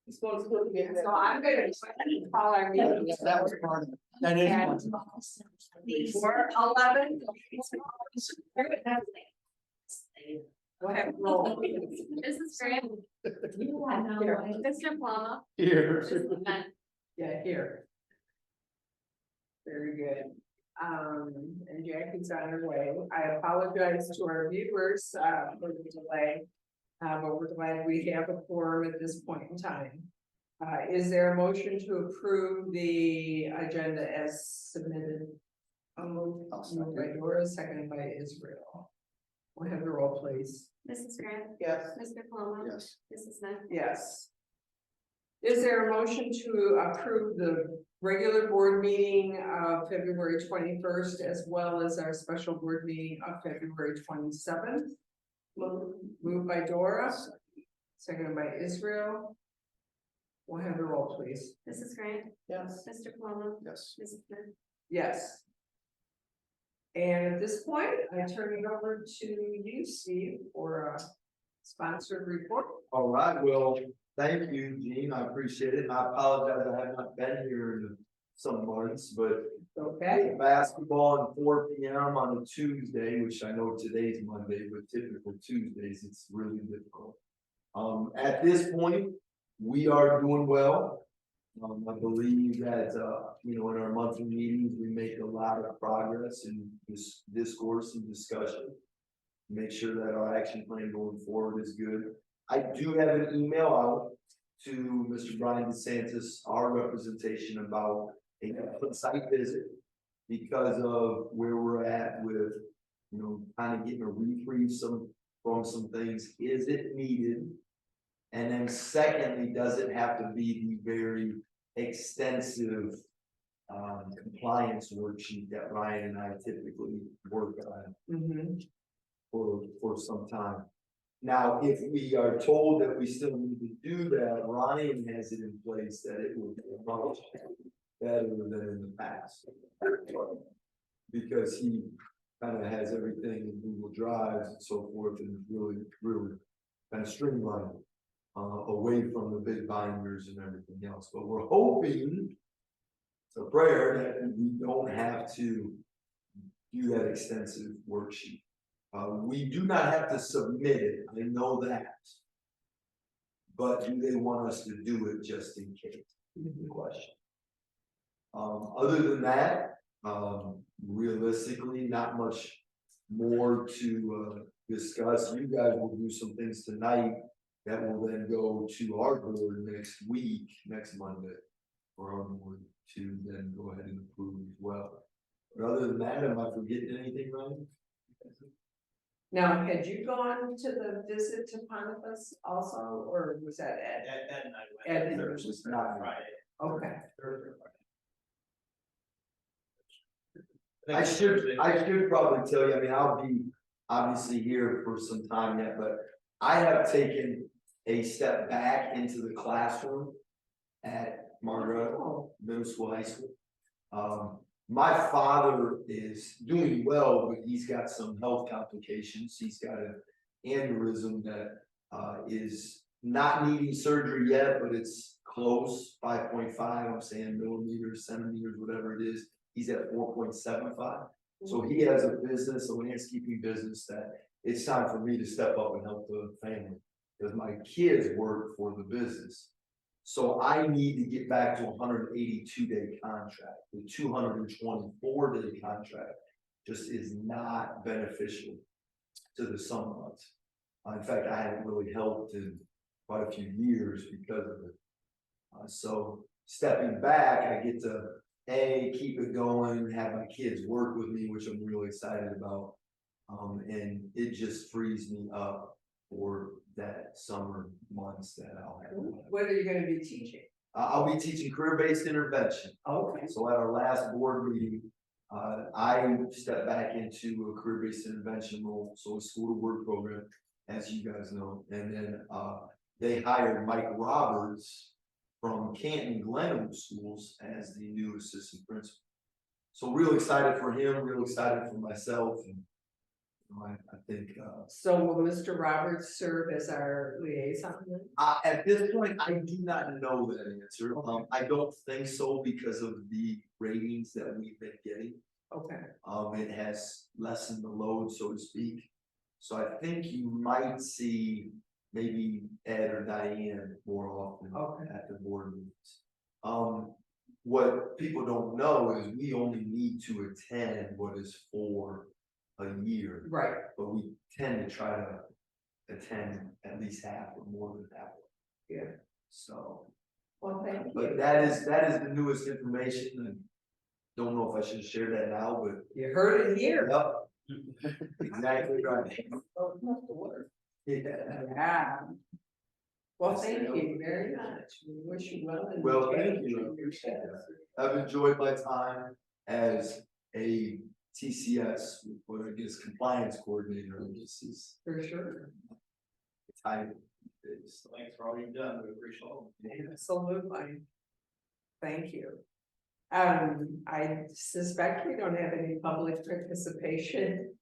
So I'm gonna call our meeting. That was part of it. That is part of it. For 11. Go ahead, roll. Mrs. Grant. Mr. Palma. Here. Mrs. Smith. Yeah, here. Very good. And Jackie's on her way. I apologize to our viewers, for the delay. But we're glad we have a quorum at this point in time. Is there a motion to approve the agenda as submitted? Moved by Dora, seconded by Israel. We'll have the roll, please. Mrs. Grant. Yes. Mr. Palma. Yes. Mrs. Smith. Yes. Is there a motion to approve the regular board meeting of February 21st as well as our special board meeting of February 27th? Moved by Dora, seconded by Israel. We'll have the roll, please. Mrs. Grant. Yes. Mr. Palma. Yes. Mrs. Smith. Yes. And at this point, I turn it over to you, Steve, for a sponsored report. All right, well, thank you, Gene, I appreciate it, and I apologize, I have not been here in some months, but Okay. basketball at 4 p.m. on a Tuesday, which I know today's Monday, but typical Tuesdays, it's really difficult. At this point, we are doing well. I believe that, in our monthly meetings, we make a lot of progress in this discourse and discussion. Make sure that our action plan going forward is good. I do have an email out to Mr. Brian DeSantis, our representation, about a site visit because of where we're at with, kind of getting a reprieve from some things. Is it needed? And then secondly, does it have to be the very extensive compliance worksheet that Ryan and I typically work on for some time? Now, if we are told that we still need to do that, Ryan has it in place that it will be much better than in the past. Because he kind of has everything in Google Drives and so forth, and really kind of streamlined away from the big binders and everything else. But we're hoping, it's a prayer, that we don't have to do that extensive worksheet. We do not have to submit it, I know that. But do they want us to do it just in case? Is the question. Other than that, realistically, not much more to discuss. You guys will do some things tonight that will then go to our board next Monday, for our board to then go ahead and approve as well. But other than that, am I forgetting anything, Ryan? Now, had you gone to the visit to Pontifex also, or was that Ed? Ed and I went. Ed and- It was not Friday. Okay. I should probably tell you, I mean, I'll be obviously here for some time yet, but I have taken a step back into the classroom at Margaret Middle School, High School. My father is doing well, but he's got some health complications. He's got an aneurysm that is not needing surgery yet, but it's close, 5.5, I'm saying millimeters, centimeters, whatever it is. He's at 4.75. So he has a business, a landscaping business, that it's time for me to step up and help the family because my kids work for the business. So I need to get back to a 182-day contract. The 224-day contract just is not beneficial to the summer months. In fact, I haven't really helped in quite a few years because of it. So stepping back, I get to keep it going, have my kids work with me, which I'm really excited about. And it just frees me up for that summer months that I'll have. What are you gonna be teaching? I'll be teaching career-based intervention. Okay. So at our last board meeting, I stepped back into a career-based intervention role, so a school to work program, as you guys know. And then they hired Mike Roberts from Canton Glenwood Schools as the new assistant principal. So real excited for him, real excited for myself, and I think, So will Mr. Roberts serve as our liaison then? at this point, I do not know that answer. I don't think so because of the ratings that we've been getting. Okay, It has lessened the load, so to speak. So I think you might see maybe Ed or Diane more often Okay. at the board meetings. What people don't know is we only need to attend what is for a year, right, but we tend to try to attend at least half or more than half. yeah, So, well, thank but you. that is the newest information, and don't know if I should share that now, but You heard it here. yep, exactly right. Yeah. Yeah. Well, thank you very much. We wish you well. in Well, the thank you. future. I appreciate that. I've enjoyed my time as a TCS, what I guess compliance coordinator. This is For sure. time. Thanks for all you've done, we appreciate it. Absolutely. Thank you. I suspect we don't have any public participation.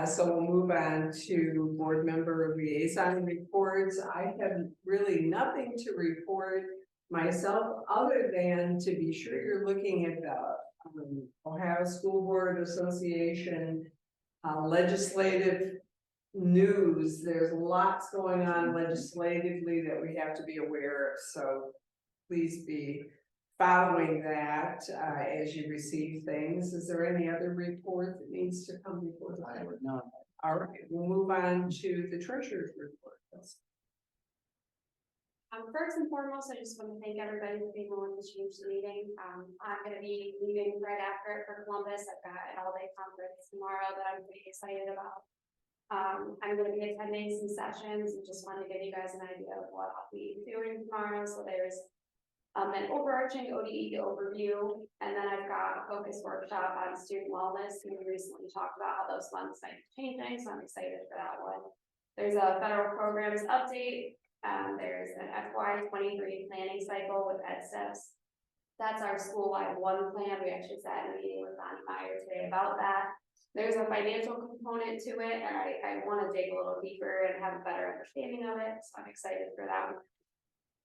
So we'll move on to board member liaison reports. I have really nothing to report myself, other than to be sure you're looking at the Ohio School Board Association legislative news. There's lots going on legislatively that we have to be aware of, so please be following that as you receive things. Is there any other report that needs to come before the board? No. All right, we'll move on to the treasurer's report. First and foremost, I just want to thank everybody for being willing to change the meeting. I'm going to be leaving right after it for Columbus. I've got an all-day conference tomorrow that I'm pretty excited about. I'm going to be attending some sessions and just want to give you guys an idea of what I'll be doing tomorrow. So there's an overarching ODE overview, and then I've got a focus workshop on student wellness. We recently talked about how those funds might be changing, so I'm excited for that one. There's a federal programs update. There's an FY23 planning cycle with EdSteps. That's our school-wide one plan. We actually sat in a meeting with Bonnie Meyer today about that. There's a financial component to it, and I want to dig a little deeper and have a better understanding of it, so I'm excited for that one.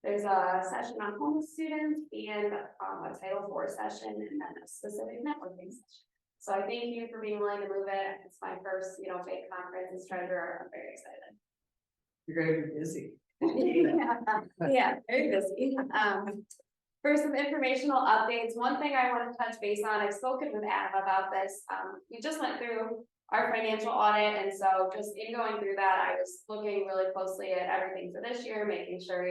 There's a session on homeless students and a Title IV session, and then a specific networking session. So I thank you for being willing to move it. It's my first, big conference as treasurer. I'm very excited. You're going to be busy. Yeah, very busy. For some informational updates, one thing I want to touch base on, I've spoken with Adam about this. We just went through our financial audit, and so just in going through that, I was looking really closely at everything for this year, making sure,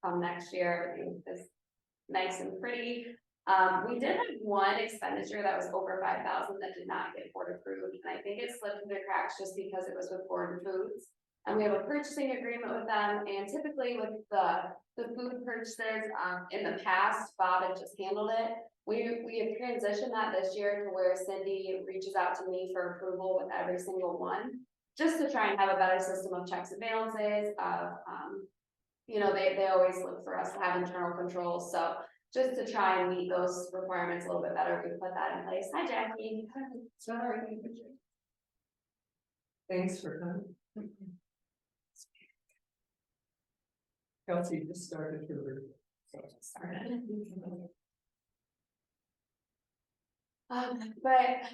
come next year, everything is nice and pretty. We did have one expenditure that was over 5,000 that did not get board approved, and I think it slipped through the cracks just because it was with Board Foods. And we have a purchasing agreement with them, and typically with the food purchases, in the past, Bob had just handled it. We have transitioned that this year to where Cindy reaches out to me for approval with every single one, just to try and have a better system of checks and balances of, they always look for us to have internal controls, so just to try and meet those requirements a little bit better, we put that in place. Hi, Jackie. Sorry. Thanks for coming. Kelsey just started her report. But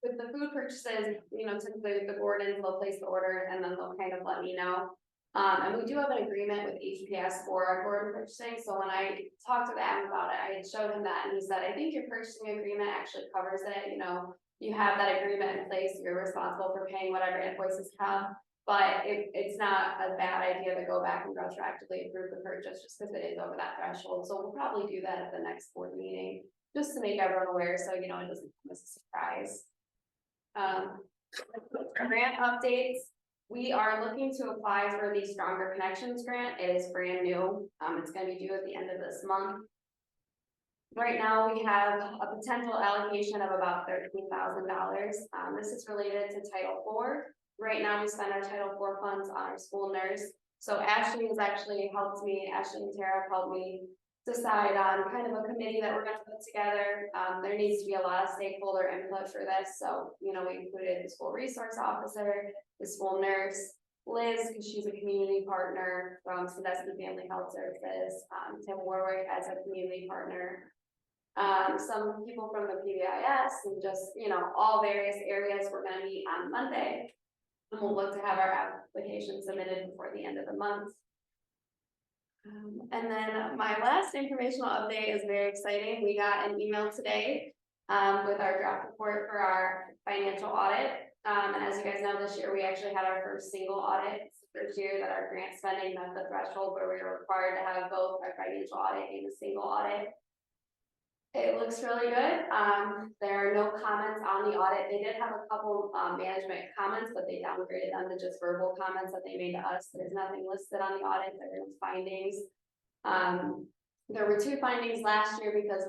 with the food purchases, typically the board will place the order and then they'll kind of let me know. And we do have an agreement with HPS for our board purchasing. So when I talked to Adam about it, I had showed him that, and he said, I think your purchasing agreement actually covers it. You have that agreement in place, you're responsible for paying whatever invoices come. But it's not a bad idea to go back and retroactively approve the purchase just because it is over that threshold. So we'll probably do that at the next board meeting, just to make everyone aware, so it doesn't come as a surprise. Grant updates. We are looking to apply for the Stronger Connections grant. It is brand new. It's going to be due at the end of this month. Right now, we have a potential allocation of about $13,000. This is related to Title IV. Right now, we spend our Title IV funds on our school nurse. So Ashley has actually helped me. Ashley and Tara helped me decide on kind of a committee that we're gonna put together. There needs to be a lot of stakeholder input for this, so, you know, we included the school resource officer, the school nurse, Liz, because she's a community partner from Sandusky Family Health Services, Tim Warwick as a community partner. Some people from the PBIS and just, you know, all various areas. We're gonna meet on Monday. And we'll look to have our application submitted before the end of the month. And then my last informational update is very exciting. We got an email today with our draft report for our financial audit. And as you guys know, this year we actually had our first single audit. It's the first year that our grant spending met the threshold where we were required to have both our financial audit and a single audit. It looks really good. There are no comments on the audit. They did have a couple management comments, but they downgraded them to just verbal comments that they made to us. There's nothing listed on the audit. There are no findings. There were 2 findings last year because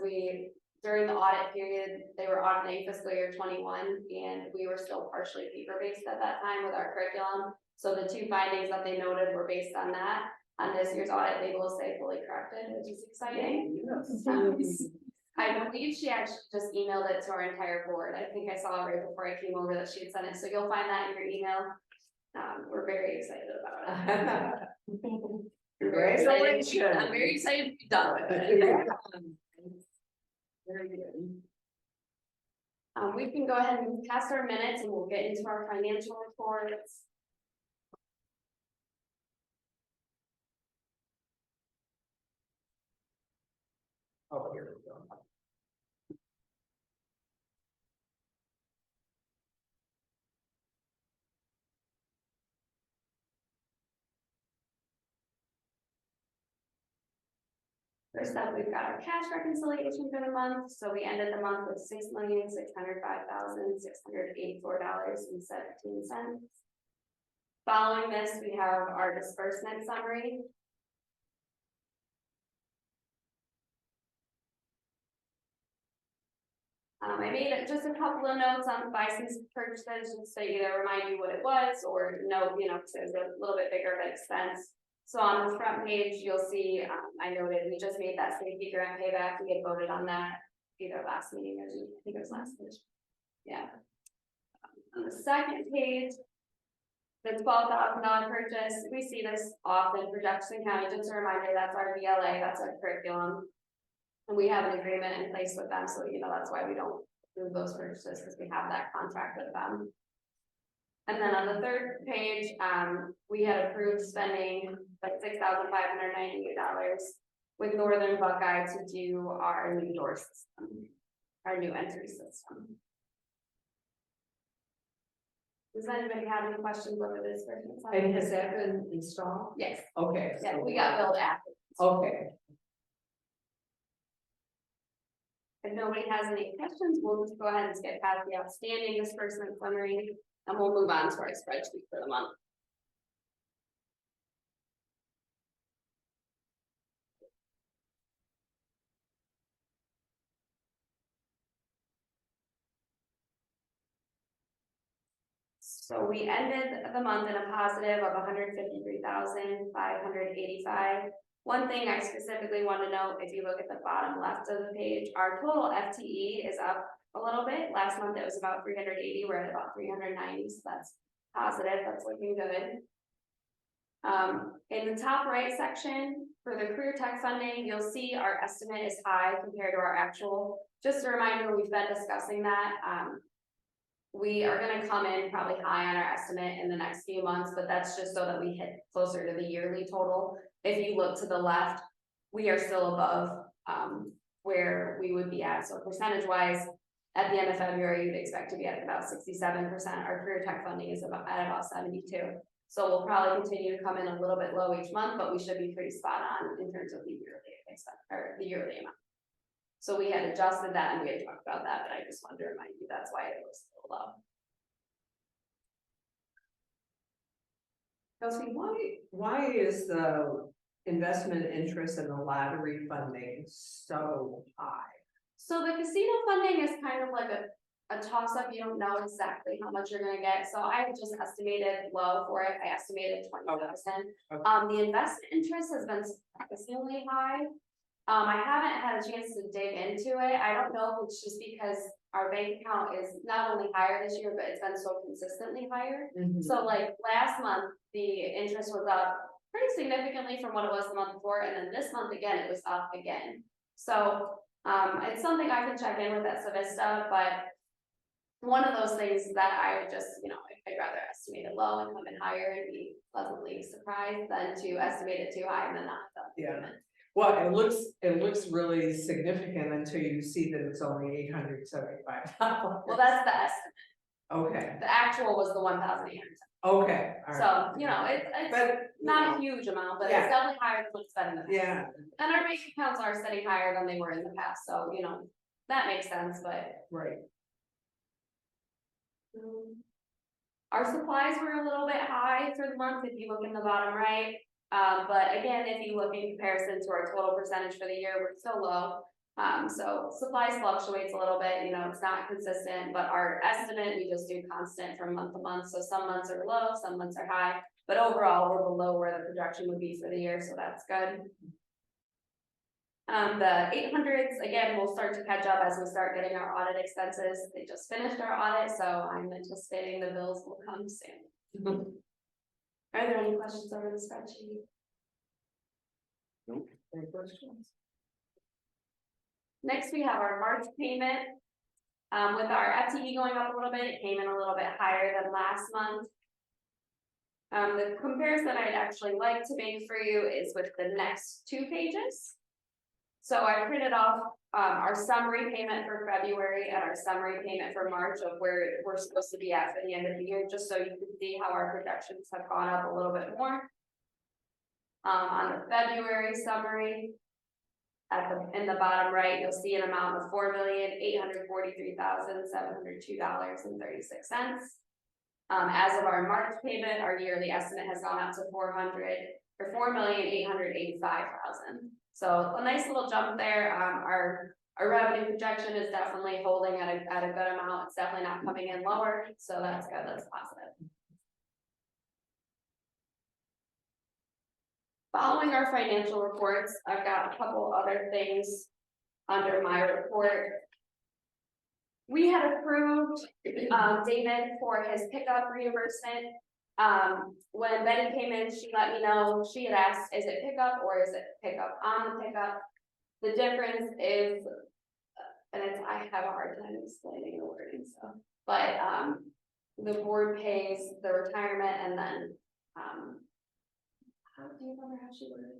during the audit period, they were auditing fiscal year 21, and we were still partially paper-based at that time with our curriculum. So the 2 findings that they noted were based on that. On this year's audit, they will say fully corrected, which is exciting. I believe she actually just emailed it to our entire board. I think I saw right before I came over that she had sent it, so you'll find that in your email. We're very excited about it. Congratulations. I'm very excited to be done with it. Very good. We can go ahead and pass our minutes and we'll get into our financial reports. Oh, here we go. First up, we've got our cash reconciliation for the month. So we ended the month with $6,605,684.17. Following this, we have our disbursement summary. I made just a couple of notes on license purchases, just to either remind you what it was or note, you know, because it was a little bit bigger of an expense. So on the front page, you'll see, I noted we just made that safety grant payback. We had voted on that either last meeting or I think it was last page. Yeah. On the second page, the $12,000 purchase, we see this often for Jefferson County. Just a reminder, that's our VLA, that's our curriculum. And we have an agreement in place with them, so you know that's why we don't do those purchases, because we have that contract with them. And then on the third page, we had approved spending like $6,598 with Northern Buckeye to do our new door system, our new entry system. Does anybody have any questions over this version? And has that been installed? Yes. Okay. Yeah, so- we got billed after. Okay. If nobody has any questions, we'll just go ahead and skip past the outstanding disbursement summary, and we'll move on to our spreadsheet for the month. So we ended the month in a positive of $153,585. One thing I specifically want to note, if you look at the bottom left of the page, our total FTE is up a little bit. Last month it was about 380, we're at about 390, so that's positive, that's looking good. In the top right section, for the career tech funding, you'll see our estimate is high compared to our actual. Just a reminder, we've been discussing that. We are going to come in probably high on our estimate in the next few months, but that's just so that we hit closer to the yearly total. If you look to the left, we are still above where we would be at. So percentage wise, at the end of February, you'd expect to be at about 67%. Our career tech funding is at about 72%. So we'll probably continue to come in a little bit low each month, but we should be pretty spot on in terms of the yearly expense or the yearly amount. So we had adjusted that and we had talked about that, but I just wanted to remind you that's why it was so low. Kelsey, why is the investment interest in the lottery funding so high? So the casino funding is kind of like a toss up. You don't know exactly how much you're gonna get. So I just estimated low for it. I estimated 20,000. Okay. The investment interest has been surprisingly high. I haven't had a chance to dig into it. I don't know if it's just because our bank account is not only higher this year, but it's been so consistently higher. Mhm. So like last month, the interest was up pretty significantly from what it was the month before, and then this month again, it was up again. So, it's something I can check in with at Savista, but one of those things that I would just, I'd rather estimate it low and come in higher and be pleasantly surprised than to estimate it too high and then not have the Yeah. payment. Well, it looks really significant until you see that it's only $875. Well, that's the estimate. Okay, The actual was the 1,800. okay, all right. So, it's But, not a huge amount, but Yeah. it's definitely higher than what's been in the past. yeah, And our bank accounts are setting higher than they were in the past, so, that makes sense, but. right, Our supplies were a little bit high for the month, if you look in the bottom right. But again, if you look in comparison to our total percentage for the year, we're still low. So supplies fluctuates a little bit, it's not consistent, but our estimate, we just do constant from month to month. So some months are low, some months are high, but overall, we're below where the projection would be for the year, so that's good. The 800s, again, will start to catch up as we start getting our audit expenses. They just finished our audit, so I'm anticipating the bills will come soon. Are there any questions over the spreadsheet? any questions? Next, we have our March payment. With our FTE going up a little bit, it came in a little bit higher than last month. The comparison I'd actually like to make for you is with the next 2 pages. So I printed off our summary payment for February and our summary payment for March of where we're supposed to be at for the end of the year, just so you can see how our projections have gone up a little bit more. On the February summary, in the bottom right, you'll see an amount of $4,843,702.36. As of our March payment, our yearly estimate has gone up to $4,885,000. So a nice little jump there. Our revenue projection is definitely holding at a good amount. It's definitely not coming in lower, so that's good. That's positive. Following our financial reports, I've got a couple other things under my report. We had approved David for his pickup reimbursement. When Betty came in, she let me know, she had asked, is it pickup or is it pickup on the pickup? The difference is, and I have a hard time explaining the wording, so, but the board pays the retirement and then, how do you remember how she worded it?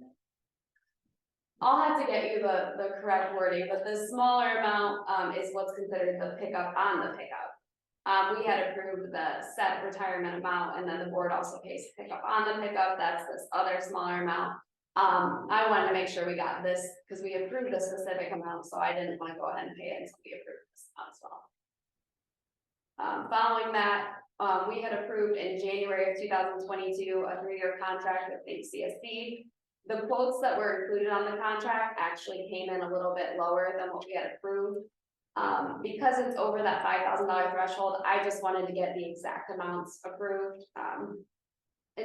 I'll have to get you the correct wording, but the smaller amount is what's considered the pickup on the pickup. We had approved the set retirement amount, and then the board also pays pickup on the pickup. That's this other smaller amount. I wanted to make sure we got this because we approved a specific amount, so I didn't want to go ahead and pay it until we approved this amount as well. Following that, we had approved in January of 2022 a 3-year contract with TCS. The quotes that were included on the contract actually came in a little bit lower than what we had approved. Because it's over that $5,000 threshold, I just wanted to get the exact amounts approved. And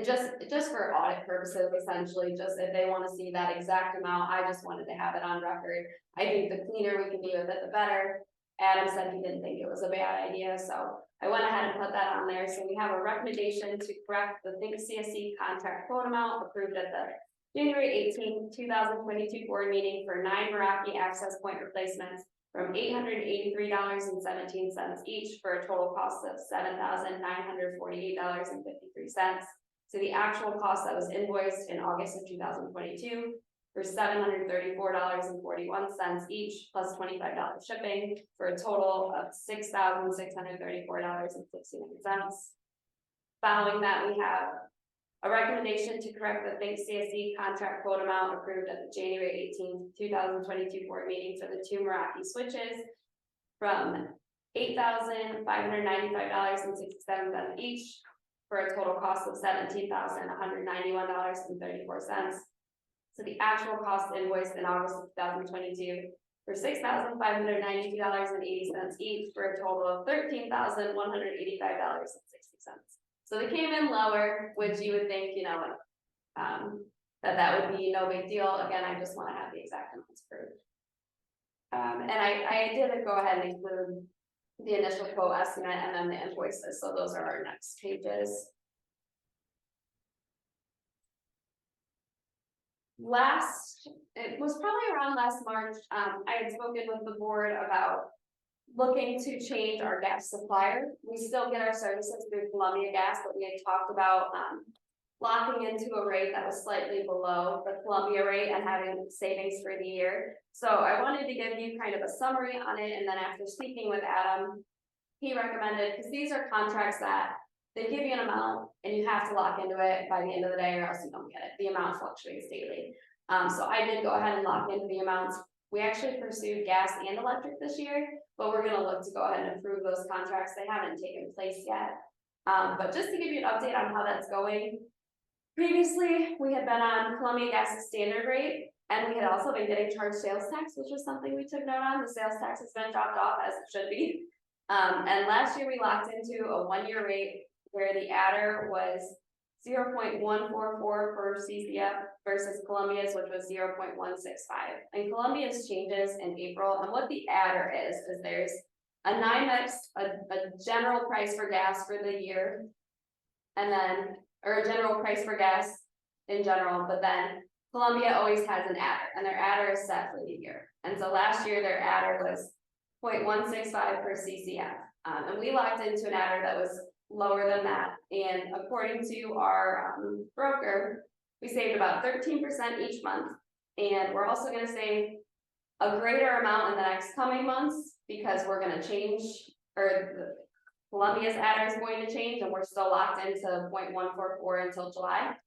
just for audit purposes, essentially, just if they want to see that exact amount, I just wanted to have it on record. I think the cleaner we can be with it, the better. Adam said he didn't think it was a bad idea, so I went ahead and put that on there. So we have a recommendation to correct the TCS contract quote amount approved at the January 18, 2022 board meeting for 9 Meraki access point replacements from $883.17 each for a total cost of $7,948.53 to the actual cost that was invoiced in August of 2022 for $734.41 each plus $25 shipping for a total of $6,634.69. Following that, we have a recommendation to correct the TCS contract quote amount approved at the January 18, 2022 board meeting for the 2 Meraki switches from $8,595.67 each for a total cost of $17,191.34. So the actual cost invoiced in August of 2022 for $6,592.80 each for a total of $13,185.60. So they came in lower, which you would think, that would be no big deal. Again, I just wanna have the exact amounts approved. And I did go ahead and include the initial quote estimate and then the invoices, so those are our next pages. It was probably around last March, I had spoken with the board about looking to change our gas supplier. We still get our services through Columbia Gas, but we had talked about, locking into a rate that was slightly below the Columbia rate and having savings for the year. So I wanted to give you kind of a summary on it, and then after speaking with Adam, he recommended, because these are contracts that they give you an amount and you have to lock into it by the end of the day or else you don't get it. The amount fluctuates daily. So I did go ahead and lock into the amounts. We actually pursued gas and electric this year, but we're gonna look to go ahead and approve those contracts. They haven't taken place yet. But just to give you an update on how that's going, previously we had been on Columbia Gas's standard rate, and we had also been getting charged sales tax, which was something we took note on. The sales tax has been dropped off as it should be. And last year we locked into a 1-year rate where the adder was 0.144 per CCF versus Columbia's, which was 0.165. And Columbia's changes in April, and what the adder is there's a NYMEX, a general price for gas for the year, and then, or a general price for gas in general, but then Columbia always has an adder, and their adder is set for the year. And so last year their adder was 0.165 per CCF. And we locked into an adder that was lower than that. And according to our broker, we saved about 13% each month. And we're also gonna save a greater amount in the next coming months because we're gonna change, or the Columbia's adder is going to change, and we're still locked into 0.144 until July.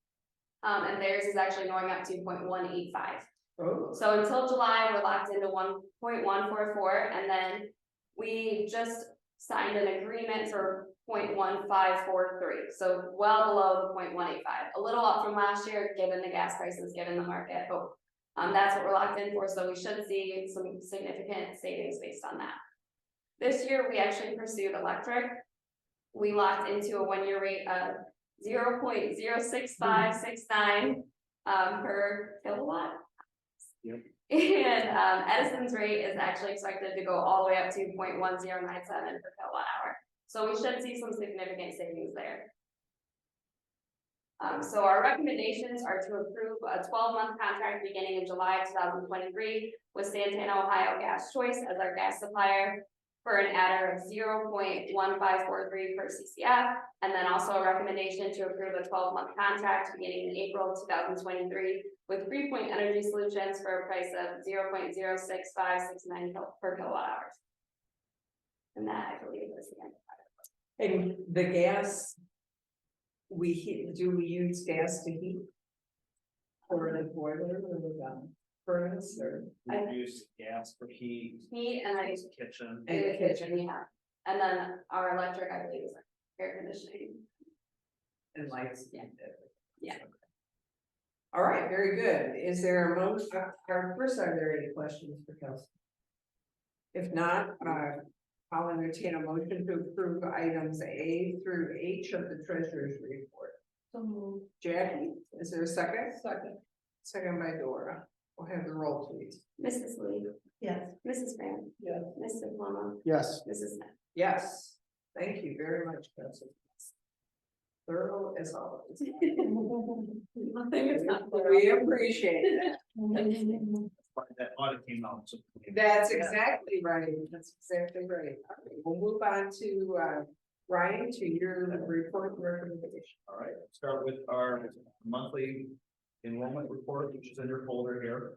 And theirs is actually going up to 0.185. Oh. So until July, we're locked into 1.144, and then we just signed an agreement for 0.1543, so well below the 0.185, a little up from last year, given the gas prices, given the market, but that's what we're locked in for, so we should see some significant savings based on that. This year, we actually pursued electric. We locked into a 1-year rate of 0.06569 per kilowatt. Yep. And Edison's rate is actually expected to go all the way up to 0.1097 per kilowatt hour. So we should see some significant savings there. So our recommendations are to approve a 12-month contract beginning in July 2023 with Santana Ohio Gas Choice as our gas supplier for an adder of 0.1543 per CCF, and then also a recommendation to approve a 12-month contract beginning in April 2023 with 3-Point Energy Solutions for a price of 0.06569 per kilowatt hours. And that, I believe, is the end. And the gas, do we use gas to heat? Or the boiler or the furnace or? We use gas for heat. Heat and I Kitchen. And the kitchen. kitchen, yeah. And then our electric, I believe, is like air conditioning. And lights? Yeah. Yeah. All right, very good. Is there a motion? First, are there any questions for Kelsey? If not, I'll entertain a motion to approve items A through H of the treasurer's report. Jackie, is there a second? Second by Dora. We'll have the roll, please. Mrs. Lee. Yes. Mrs. Graham. Yes. Mr. Plummer. Yes. Mrs. Smith. Yes. Thank you very much, Kelsey. Thorough as always. We appreciate that. That audit came out. So That's exactly right. That's exactly right. All right, we'll move on to Ryan, to your report and recommendation. all right, start with our monthly enrollment report, which is in your folder here.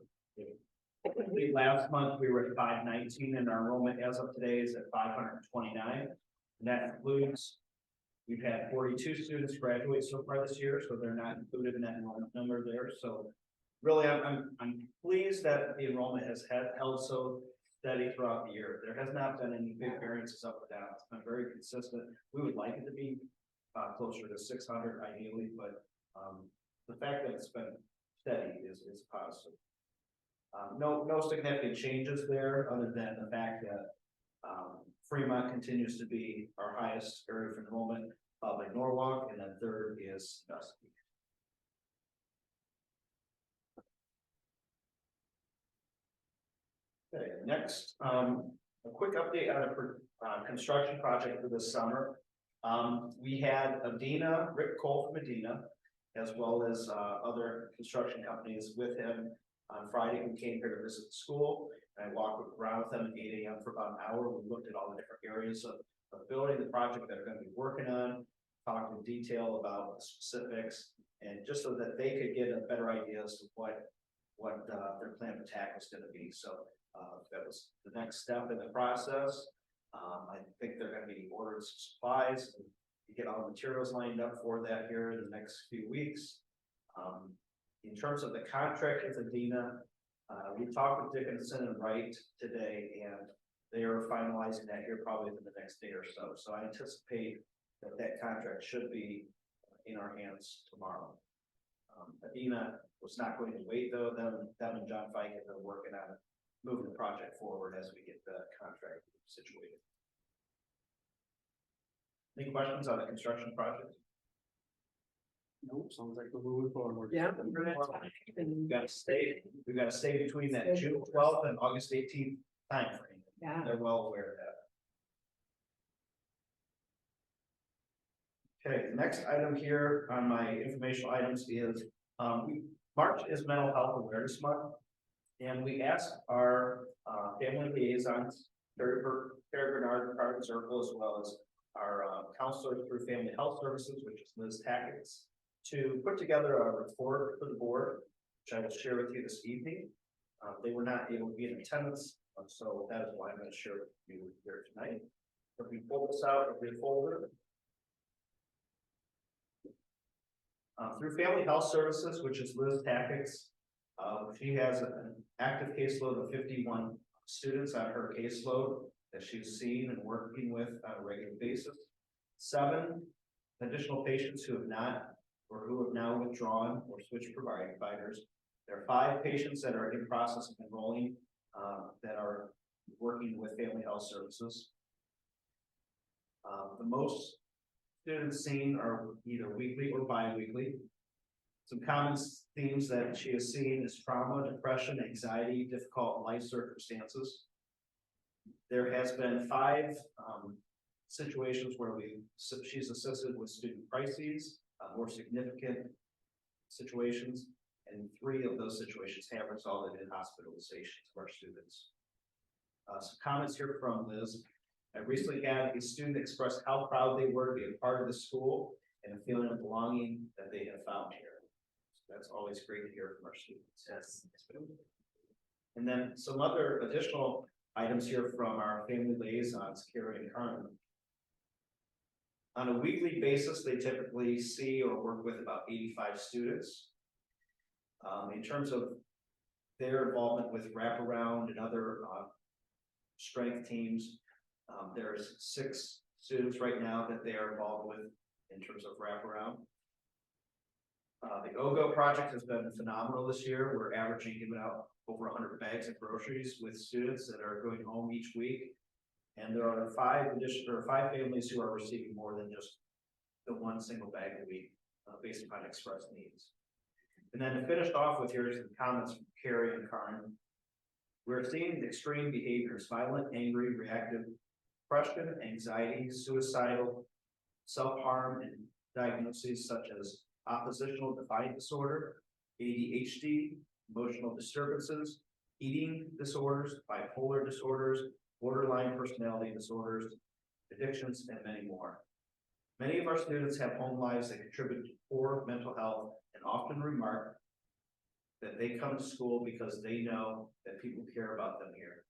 Last month, we were at 519, and our enrollment as of today is at 529. And that includes, we've had 42 students graduate so far this year, so they're not included in that enrollment number there. So really, I'm pleased that the enrollment has held so steady throughout the year. There has not been any big variances up or down. It's been very consistent. We would like it to be closer to 600 ideally, but the fact that it's been steady is positive. No significant changes there, other than the fact that Fremont continues to be our highest area of enrollment, followed by Norwalk, and then third is Dusty. Okay, next, a quick update on a construction project for this summer. We had Adina, Rick Cole from Adina, as well as other construction companies with him on Friday, who came here to visit the school. And I walked around with them at 8 a.m. for about an hour. We looked at all the different areas of building the project that they're going to be working on, talked in detail about the specifics, and just so that they could get a better idea as to what their plan of attack was going to be. So that was the next step in the process. I think they're going to be ordering some supplies and get all the materials lined up for that here in the next few weeks. In terms of the contract with Adina, we talked with Dickinson and Wright today, and they are finalizing that here probably in the next day or so. So I anticipate that contract should be in our hands tomorrow. Adina was not going to wait though. Them and John Fike have been working on moving the project forward as we get the contract situated. Any questions on the construction project? Nope, sounds like we're moving forward. Yeah. We're gonna talk and- We've got to stay between that June 12th and August 18th timeframe. Yeah. They're well aware of that. Okay, the next item here on my informational items is, March is Mental Health Awareness Month. And we asked our family liaisons, Terry Bernard, Carbon Circle, as well as our counselor through Family Health Services, which is Liz Tackett's, to put together a report for the board, which I will share with you this evening. They were not able to be in attendance, so that is why I'm going to share with you here tonight. If we pull this out of your folder, through Family Health Services, which is Liz Tackett's, she has an active caseload of 51 students on her caseload that she's seen and working with on a regular basis. 7 additional patients who have not or who have now withdrawn or switched providers. There are 5 patients that are in process of enrolling that are working with Family Health Services. The most students seen are either weekly or bi-weekly. Some common themes that she has seen is trauma, depression, anxiety, difficult life circumstances. There has been 5 situations where she's assisted with student crises, more significant situations, and 3 of those situations have resulted in hospitalizations of our students. Some comments here from Liz. I recently had a student express how proud they were to be a part of the school and a feeling of belonging that they have found here. So that's always great to hear from our students. Yes. And then some other additional items here from our family liaisons, Carrie and Carmen. On a weekly basis, they typically see or work with about 85 students. In terms of their involvement with wraparound and other strength teams, there's 6 students right now that they are involved with in terms of wraparound. The OGO project has been phenomenal this year. We're averaging giving out over 100 bags of groceries with students that are going home each week. And there are 5 families who are receiving more than just the 1 single bag a week based upon express needs. And then to finish off with, here's some comments from Carrie and Karen. We're seeing extreme behaviors: violent, angry, reactive, depression, anxiety, suicidal, self-harm, and diagnoses such as oppositional defiant disorder, ADHD, emotional disturbances, eating disorders, bipolar disorders, borderline personality disorders, addictions, and many more. Many of our students have home lives that contribute to poor mental health and often remark that they come to school because they know that people care about them here.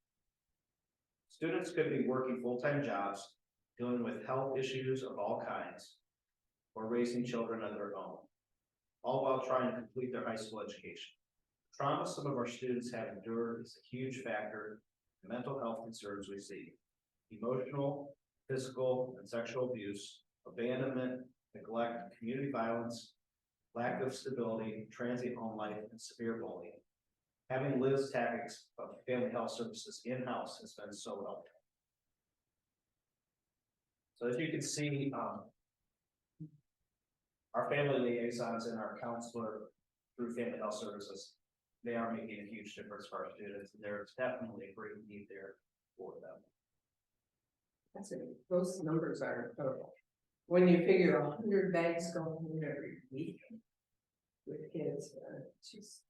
Students could be working full-time jobs, dealing with health issues of all kinds, or raising children of their own, all while trying to complete their high school education. The trauma some of our students have endured is a huge factor in mental health concerns we see: emotional, physical, and sexual abuse, abandonment, neglect, community violence, lack of stability, transient home life, and severe bullying. Having Liz Tackett's of Family Health Services in-house has been so helpful. So as you can see, our family liaisons and our counselor through Family Health Services they are making a huge difference for our students. There's definitely a great need there for them. That's it, those numbers are total. When you figure 100 bags going home every week with kids, it's just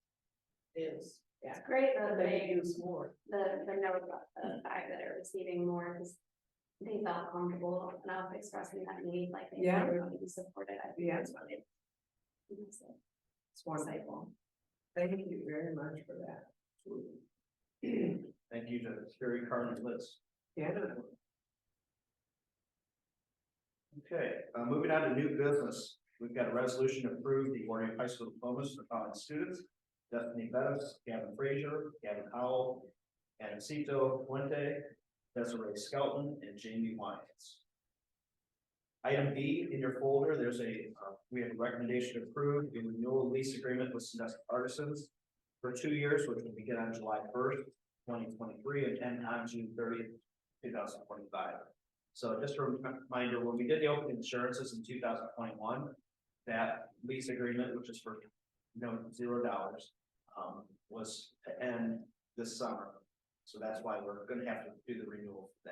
is, yeah. It's great that they use more. the note about the fact that are receiving more, because they felt comfortable enough expressing that need, like they Yeah. really want to be supported. I think Yeah. that's what it. It's It's wonderful. Thank you very much for that. Thank you to Terry, Carl, and Liz. Yeah. Okay, moving on to new business. We've got a resolution to approve the Warren High School diplomas for following students: Destiny Bettis, Gavin Frazier, Gavin Howell, Anacito Fuente, Desiree Skelton, and Jamie Wyans. Item B in your folder, there's we have a recommendation to approve a renewal lease agreement with Sonesta Artisans for 2 years, which will begin on July 1st, 2023, and end on June 30th, 2025. So just a reminder, when we did the open insurances in 2021, that lease agreement, which is for $0, was to end this summer. So that's why we're going to have to do the renewal for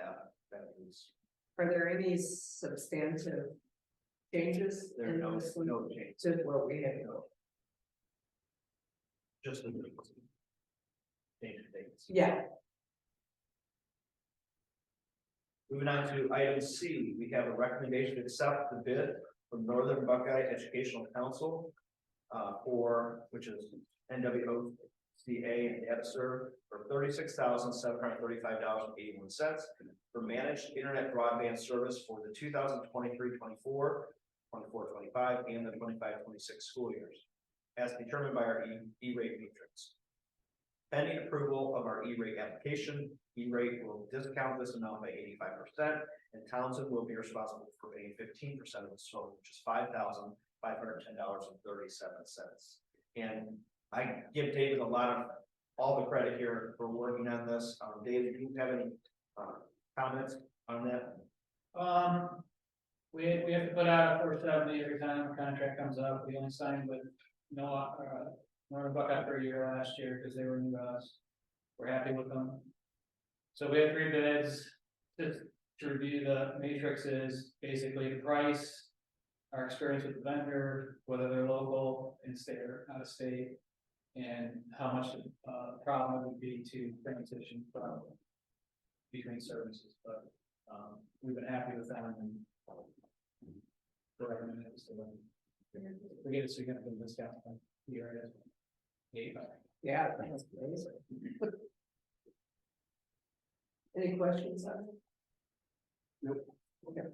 that lease. Are there any substantive changes There are in no this one change, to what we had no? just the change of dates. Yeah. Moving on to item C, we have a recommendation to accept the bid from Northern Buckeye Educational Council which is NWOCA and EBSER for $36,735.81 for managed internet broadband service for the 2023-24, 24-25, and the 25-26 school years, as determined by our E-rate matrix. Pending approval of our E-rate application, E-rate will discount this amount by 85%, and Townsend will be responsible for paying 15% of the total, which is $5,510.37. And I give David all the credit here for working on this. David, do you have any comments on that? We have to put out a 470 every time a contract comes up. We only signed with Northern Buckeye for a year last year because they were new to us. We're happy with them. So we have 3 bids. To review the matrices, basically the price, our experience with the vendor, whether they're local, in state or out of state, and how much the problem would be to transition from between services. But we've been happy with them and recommend it to them. We get a significant discount from the area. Yeah, that's amazing. Any questions on it? Nope. Okay.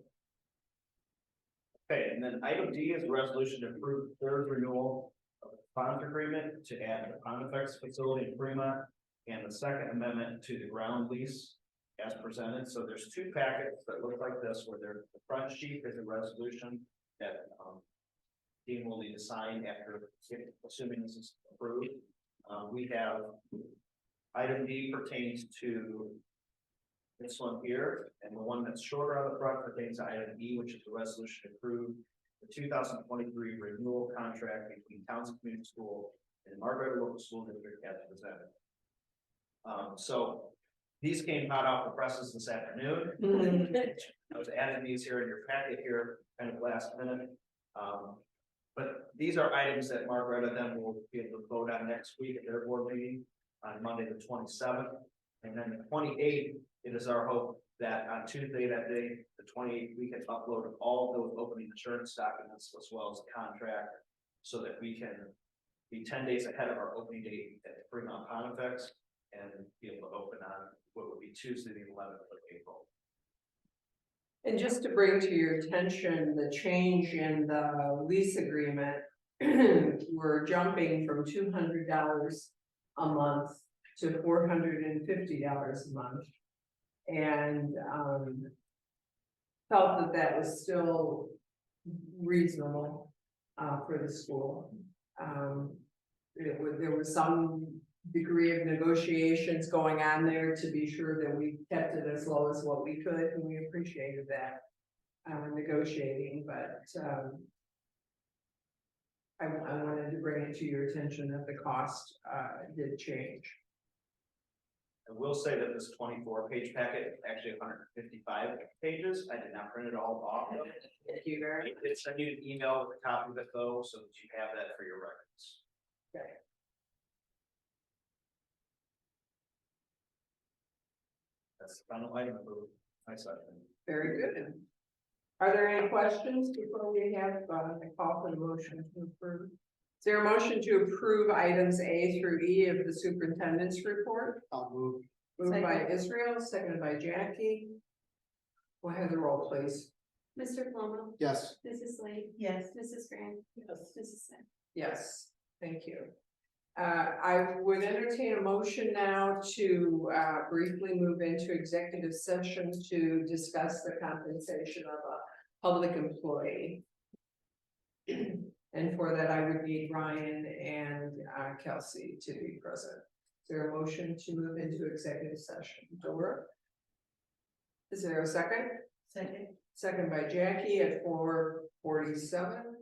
Okay, and then item D is a resolution to approve the 3rd renewal of the bond agreement to add the Pontifex facility in Fremont, and the 2nd amendment to the ground lease as presented. So there's 2 packets that look like this, where the front sheet is a resolution that Dean will need to sign after, assuming this is approved. We have item D pertains to this one here, and the one that's shorter on the front pertains to item E, which is the resolution to approve the 2023 renewal contract between Townsend Community School and Margaret Local School District as presented. So these came hot off the presses this afternoon. I was adding these here in your packet here, kind of last minute. But these are items that Margaret and them will be able to vote on next week at their board meeting on Monday the 27th. And then the 28th, it is our hope that on Tuesday that day, the 28th, we can upload all of those opening insurance documents as well as the contract, so that we can be 10 days ahead of our opening date at Fremont Pontifex and be able to open on what would be Tuesday the 11th of April. And just to bring to your attention, the change in the lease agreement, we're jumping from $200 a month to $450 a month. And felt that was still reasonable for the school. There was some degree of negotiations going on there to be sure that we kept it as low as what we could, and we appreciated that negotiating. But I wanted wanted to bring it to your attention that the cost, did change. I will say that this 24-page packet, is actually 155 pages, I did not print it all off. Thank you very I did send you an email with a copy of it though, so that you have that for your records. Okay. That's the final item of my section. Very good. Are there any questions before we have a call for the motion to approve? Is there a motion to approve items A through E of the superintendent's report? I'll move. Moved by Israel, seconded by Jackie. We'll have the roll, please. Mr. Palumbo, Yes. Mrs. Slade, Yes. Mrs. Grant, Mrs. Smith. Yes, thank you. I would entertain a motion now to briefly move into executive session to discuss the compensation of a public employee. And for that, I would need Ryan and Kelsey to be present. Is there a motion to move into executive session? Dora? Is there a second? Second. Second by Jackie at 4:47.